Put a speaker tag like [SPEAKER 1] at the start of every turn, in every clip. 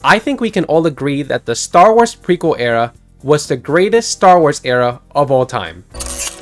[SPEAKER 1] I think we can all agree that the Star Wars prequel era was the greatest Star Wars era of all time.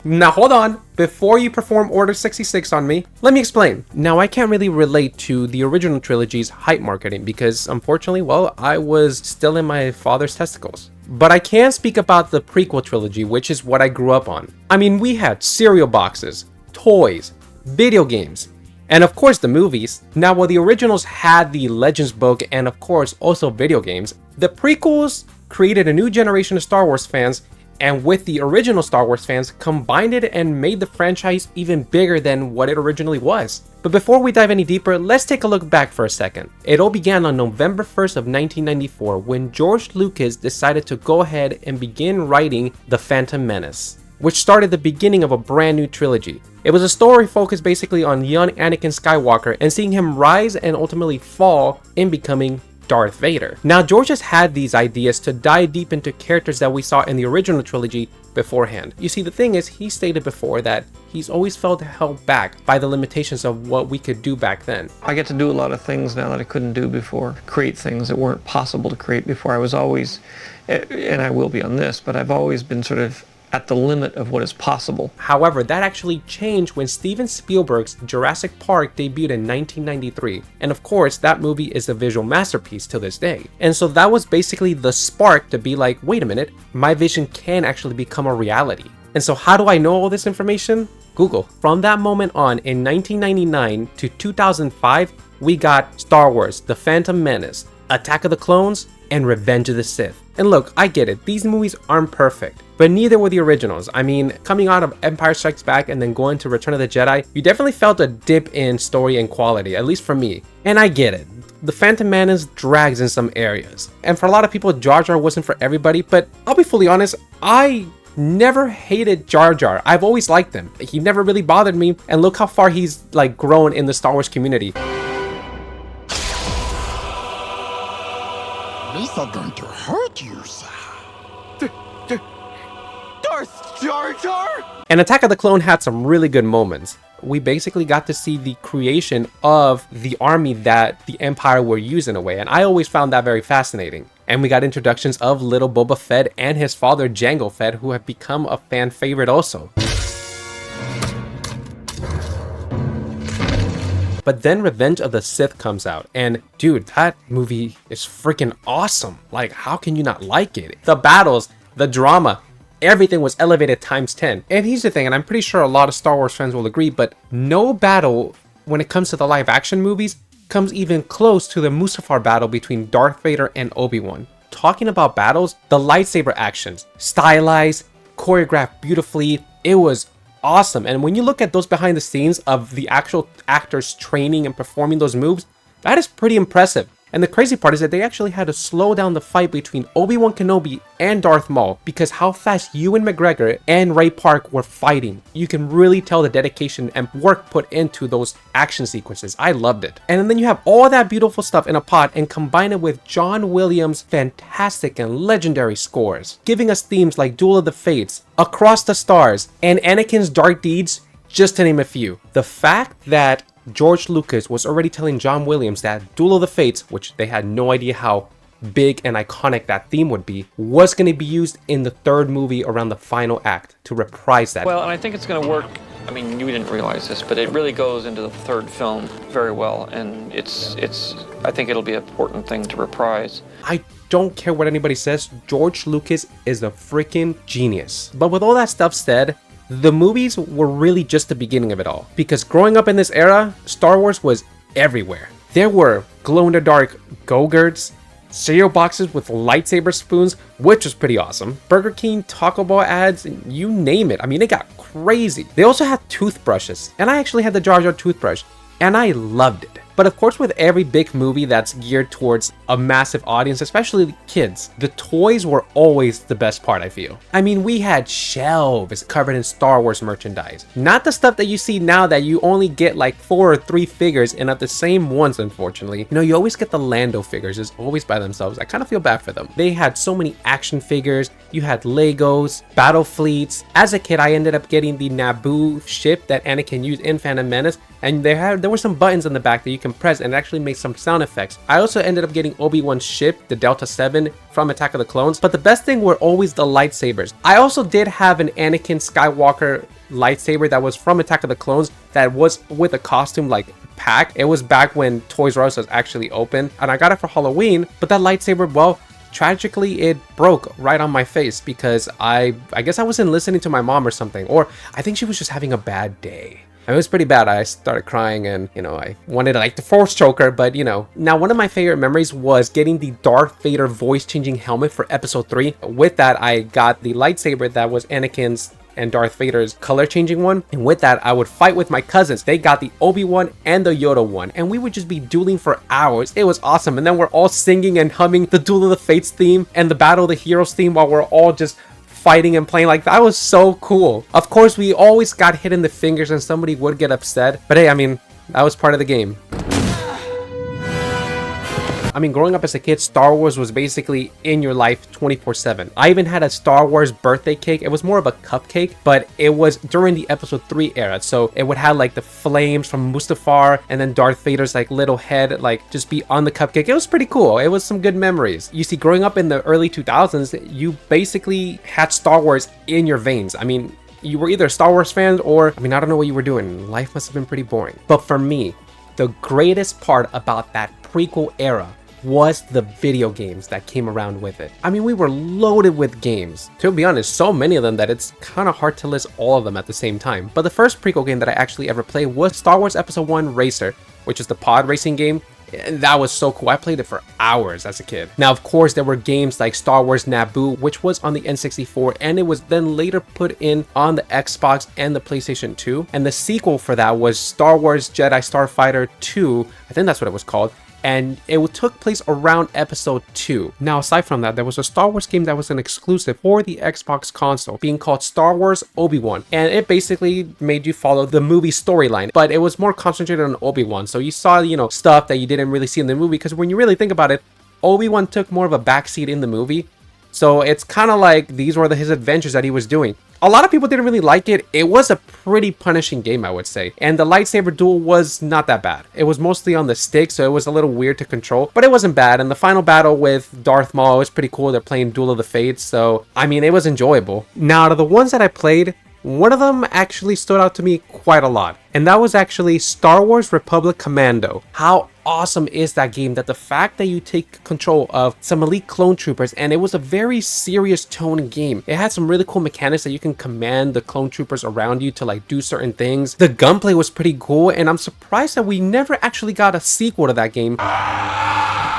[SPEAKER 1] Now hold on, before you perform Order 66 on me, let me explain. Now I can't really relate to the original trilogy's hype marketing because unfortunately, well, I was still in my father's testicles. But I can speak about the prequel trilogy, which is what I grew up on. I mean, we had cereal boxes, toys, video games, and of course the movies. Now while the originals had the Legends book and of course also video games, the prequels created a new generation of Star Wars fans, and with the original Star Wars fans combined it and made the franchise even bigger than what it originally was. But before we dive any deeper, let's take a look back for a second. It all began on November 1st of 1994 when George Lucas decided to go ahead and begin writing The Phantom Menace, which started the beginning of a brand new trilogy. It was a story focused basically on young Anakin Skywalker and seeing him rise and ultimately fall in becoming Darth Vader. Now George has had these ideas to dive deep into characters that we saw in the original trilogy beforehand. You see, the thing is, he stated before that he's always felt held back by the limitations of what we could do back then.
[SPEAKER 2] I get to do a lot of things now that I couldn't do before. Create things that weren't possible to create before. I was always, and I will be on this, but I've always been sort of at the limit of what is possible.
[SPEAKER 1] However, that actually changed when Steven Spielberg's Jurassic Park debuted in 1993. And of course, that movie is a visual masterpiece to this day. And so that was basically the spark to be like, wait a minute, my vision can actually become a reality. And so how do I know all this information? Google. From that moment on, in 1999 to 2005, we got Star Wars, The Phantom Menace, Attack of the Clones, and Revenge of the Sith. And look, I get it, these movies aren't perfect, but neither were the originals. I mean, coming out of Empire Strikes Back and then going to Return of the Jedi, you definitely felt a dip in story and quality, at least for me. And I get it. The Phantom Menace drags in some areas. And for a lot of people, Jar Jar wasn't for everybody, but I'll be fully honest, I never hated Jar Jar. I've always liked him. He never really bothered me, and look how far he's like grown in the Star Wars community.
[SPEAKER 3] These are going to hurt you, sir.
[SPEAKER 4] Darth Jar Jar?
[SPEAKER 1] And Attack of the Clone had some really good moments. We basically got to see the creation of the army that the Empire were using in a way, and I always found that very fascinating. And we got introductions of little Boba Fett and his father Jango Fett, who have become a fan favorite also. But then Revenge of the Sith comes out, and dude, that movie is freaking awesome. Like, how can you not like it? The battles, the drama, everything was elevated times 10. And here's the thing, and I'm pretty sure a lot of Star Wars fans will agree, but no battle when it comes to the live action movies comes even close to the Mustafar battle between Darth Vader and Obi-Wan. Talking about battles, the lightsaber actions, stylized, choreographed beautifully, it was awesome. And when you look at those behind the scenes of the actual actors training and performing those moves, that is pretty impressive. And the crazy part is that they actually had to slow down the fight between Obi-Wan Kenobi and Darth Maul because how fast Ewan McGregor and Ray Park were fighting. You can really tell the dedication and work put into those action sequences. I loved it. And then you have all that beautiful stuff in a pot and combine it with John Williams' fantastic and legendary scores, giving us themes like Duel of the Fates, Across the Stars, and Anakin's Dark Deeds, just to name a few. The fact that George Lucas was already telling John Williams that Duel of the Fates, which they had no idea how big and iconic that theme would be, was going to be used in the third movie around the final act to reprise that.
[SPEAKER 2] Well, and I think it's going to work. I mean, you didn't realize this, but it really goes into the third film very well, and I think it'll be an important thing to reprise.
[SPEAKER 1] I don't care what anybody says, George Lucas is a freaking genius. But with all that stuff said, the movies were really just the beginning of it all. Because growing up in this era, Star Wars was everywhere. There were glow-in-the-dark Go-Gurts, cereal boxes with lightsaber spoons, which was pretty awesome, Burger King, Taco Bell ads, you name it. I mean, it got crazy. They also had toothbrushes, and I actually had the Jar Jar toothbrush, and I loved it. But of course, with every big movie that's geared towards a massive audience, especially kids, the toys were always the best part, I feel. I mean, we had shelves covered in Star Wars merchandise. Not the stuff that you see now that you only get like 4 or 3 figures and of the same ones, unfortunately. You know, you always get the Lando figures, it's always by themselves. I kind of feel bad for them. They had so many action figures, you had Legos, battle fleets. As a kid, I ended up getting the Naboo ship that Anakin used in Phantom Menace, and there were some buttons in the back that you can press and it actually makes some sound effects. I also ended up getting Obi-Wan's ship, the Delta 7 from Attack of the Clones, but the best thing were always the lightsabers. I also did have an Anakin Skywalker lightsaber that was from Attack of the Clones that was with a costume like pack. It was back when Toys R Us was actually open, and I got it for Halloween, but that lightsaber, well, tragically it broke right on my face because I guess I wasn't listening to my mom or something, or I think she was just having a bad day. It was pretty bad. I started crying and, I wanted to like the force choker, but Now, one of my favorite memories was getting the Darth Vader voice changing helmet for episode 3. With that, I got the lightsaber that was Anakin's and Darth Vader's color changing one. And with that, I would fight with my cousins. They got the Obi-Wan and the Yoda one. And we would just be dueling for hours. It was awesome. And then we're all singing and humming the Duel of the Fates theme and the Battle of the Heroes theme while we're all just fighting and playing. Like, that was so cool. Of course, we always got hit in the fingers and somebody would get upset. But hey, I mean, that was part of the game. I mean, growing up as a kid, Star Wars was basically in your life 24/7. I even had a Star Wars birthday cake. It was more of a cupcake, but it was during the episode 3 era. So it would have like the flames from Mustafar and then Darth Vader's like little head like just be on the cupcake. It was pretty cool. It was some good memories. You see, growing up in the early 2000s, you basically had Star Wars in your veins. I mean, you were either a Star Wars fan or, I mean, I don't know what you were doing. Life must have been pretty boring. But for me, the greatest part about that prequel era was the video games that came around with it. I mean, we were loaded with games. To be honest, so many of them that it's kind of hard to list all of them at the same time. But the first prequel game that I actually ever played was Star Wars Episode 1 Racer, which is the pod racing game. And that was so cool. I played it for hours as a kid. Now, of course, there were games like Star Wars Naboo, which was on the N64, and it was then later put in on the Xbox and the PlayStation 2. And the sequel for that was Star Wars Jedi Starfighter 2. I think that's what it was called. And it took place around episode 2. Now, aside from that, there was a Star Wars game that was an exclusive for the Xbox console being called Star Wars Obi-Wan. And it basically made you follow the movie storyline, but it was more concentrated on Obi-Wan. So you saw, stuff that you didn't really see in the movie, because when you really think about it, Obi-Wan took more of a backseat in the movie. So it's kind of like these were his adventures that he was doing. A lot of people didn't really like it. It was a pretty punishing game, I would say. And the lightsaber duel was not that bad. It was mostly on the stick, so it was a little weird to control, but it wasn't bad. And the final battle with Darth Maul was pretty cool. They're playing Duel of the Fates, so I mean, it was enjoyable. Now, out of the ones that I played, one of them actually stood out to me quite a lot, and that was actually Star Wars Republic Commando. How awesome is that game? That the fact that you take control of some elite clone troopers, and it was a very serious tone game. It had some really cool mechanics that you can command the clone troopers around you to like do certain things. The gunplay was pretty cool, and I'm surprised that we never actually got a sequel to that game.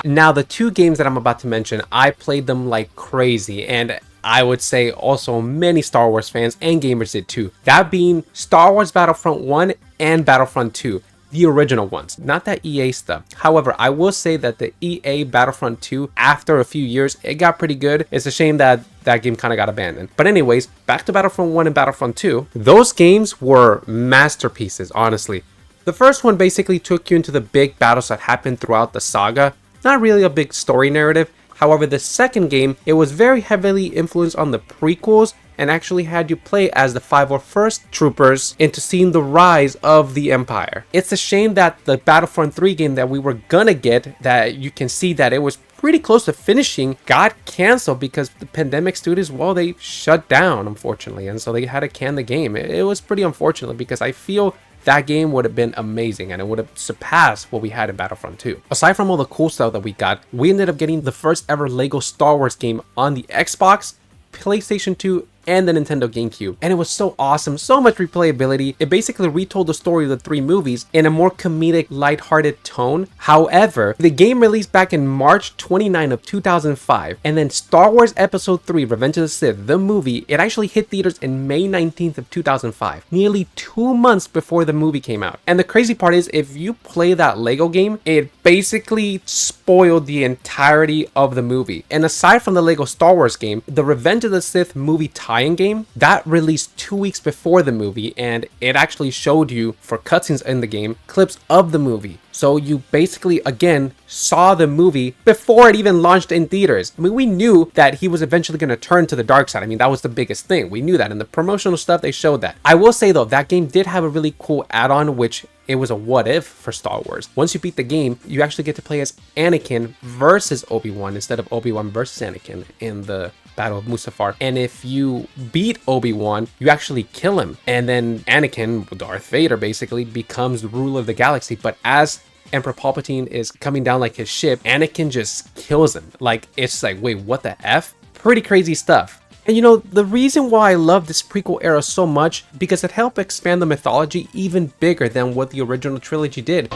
[SPEAKER 1] Now, the two games that I'm about to mention, I played them like crazy, and I would say also many Star Wars fans and gamers did too. That being Star Wars Battlefront 1 and Battlefront 2. The original ones, not that EA stuff. However, I will say that the EA Battlefront 2, after a few years, it got pretty good. It's a shame that that game kind of got abandoned. But anyways, back to Battlefront 1 and Battlefront 2. Those games were masterpieces, honestly. The first one basically took you into the big battles that happened throughout the saga. Not really a big story narrative. However, the second game, it was very heavily influenced on the prequels and actually had you play as the 501st Troopers into seeing the rise of the Empire. It's a shame that the Battlefront 3 game that we were gonna get, that you can see that it was pretty close to finishing, got canceled because the pandemic studios, well, they shut down, unfortunately, and so they had to can the game. It was pretty unfortunate because I feel that game would have been amazing and it would have surpassed what we had in Battlefront 2. Aside from all the cool stuff that we got, we ended up getting the first ever Lego Star Wars game on the Xbox, PlayStation 2, and the Nintendo GameCube. And it was so awesome, so much replayability. It basically retold the story of the 3 movies in a more comedic, lighthearted tone. However, the game released back in March 29 of 2005, and then Star Wars Episode 3, Revenge of the Sith, the movie, it actually hit theaters in May 19th of 2005, nearly 2 months before the movie came out. And the crazy part is, if you play that Lego game, it basically spoiled the entirety of the movie. And aside from the Lego Star Wars game, the Revenge of the Sith movie tie-in game that released 2 weeks before the movie, and it actually showed you, for cutscenes in the game, clips of the movie. So you basically again saw the movie before it even launched in theaters. I mean, we knew that he was eventually going to turn to the dark side. I mean, that was the biggest thing. We knew that in the promotional stuff, they showed that. I will say though, that game did have a really cool add-on, which it was a what if for Star Wars. Once you beat the game, you actually get to play as Anakin versus Obi-Wan instead of Obi-Wan versus Anakin in the Battle of Mustafar. And if you beat Obi-Wan, you actually kill him. And then Anakin, Darth Vader, basically becomes the ruler of the galaxy. But as Emperor Palpatine is coming down like his ship, Anakin just kills him. Like, it's like, wait, what the F? Pretty crazy stuff. And you know, the reason why I love this prequel era so much, because it helped expand the mythology even bigger than what the original trilogy did.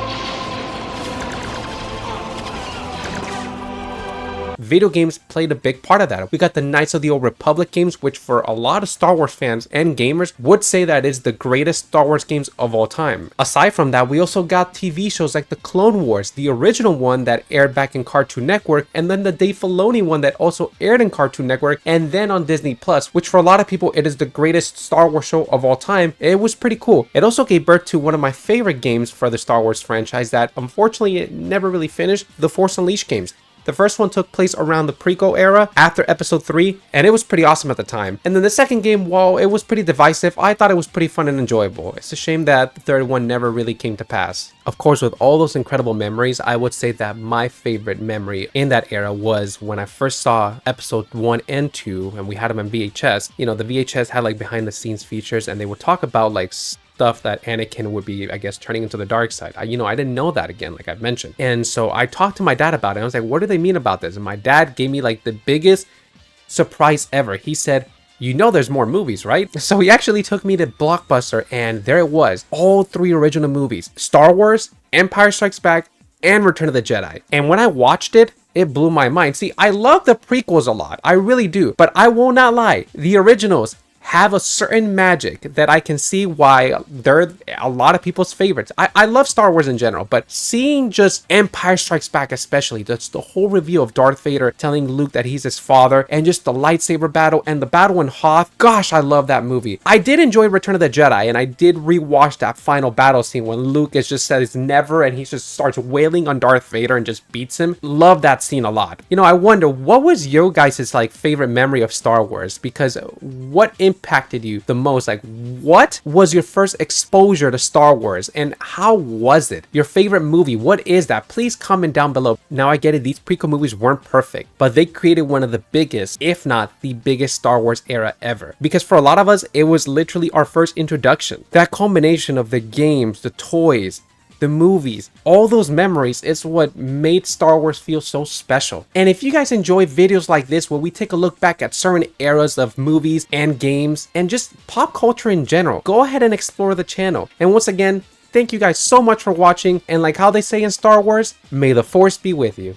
[SPEAKER 1] Video games played a big part of that. We got the Knights of the Old Republic games, which for a lot of Star Wars fans and gamers would say that is the greatest Star Wars games of all time. Aside from that, we also got TV shows like the Clone Wars, the original one that aired back in Cartoon Network, and then the Dave Filoni one that also aired in Cartoon Network, and then on Disney Plus, which for a lot of people, it is the greatest Star Wars show of all time. It was pretty cool. It also gave birth to one of my favorite games for the Star Wars franchise that unfortunately it never really finished, the Force Unleashed games. The first one took place around the prequel era after episode 3, and it was pretty awesome at the time. And then the second game, while it was pretty divisive, I thought it was pretty fun and enjoyable. It's a shame that the third one never really came to pass. Of course, with all those incredible memories, I would say that my favorite memory in that era was when I first saw episode 1 and 2, and we had them on VHS. You know, the VHS had like behind the scenes features, and they would talk about like stuff that Anakin would be, I guess, turning into the dark side. I didn't know that, again, like I've mentioned. And so I talked to my dad about it. I was like, what do they mean about this? And my dad gave me like the biggest surprise ever. He said, you know there's more movies, right? So he actually took me to Blockbuster, and there it was. All 3 original movies. Star Wars, Empire Strikes Back, and Return of the Jedi. And when I watched it, it blew my mind. See, I love the prequels a lot. I really do. But I will not lie. The originals have a certain magic that I can see why they're a lot of people's favorites. I love Star Wars in general, but seeing just Empire Strikes Back especially, just the whole reveal of Darth Vader telling Luke that he's his father, and just the lightsaber battle and the battle in Hoth, gosh, I love that movie. I did enjoy Return of the Jedi, and I did rewatch that final battle scene when Luke is just says never, and he just starts wailing on Darth Vader and just beats him. Love that scene a lot. You know, I wonder, what was your guys' like favorite memory of Star Wars? Because what impacted you the most? Like, what was your first exposure to Star Wars, and how was it? Your favorite movie, what is that? Please comment down below. Now, I get it, these prequel movies weren't perfect, but they created one of the biggest, if not the biggest, Star Wars era ever. Because for a lot of us, it was literally our first introduction. That combination of the games, the toys, the movies, all those memories is what made Star Wars feel so special. And if you guys enjoy videos like this where we take a look back at certain eras of movies and games and just pop culture in general, go ahead and explore the channel. And once again, thank you guys so much for watching, and like how they say in Star Wars, may the Force be with you.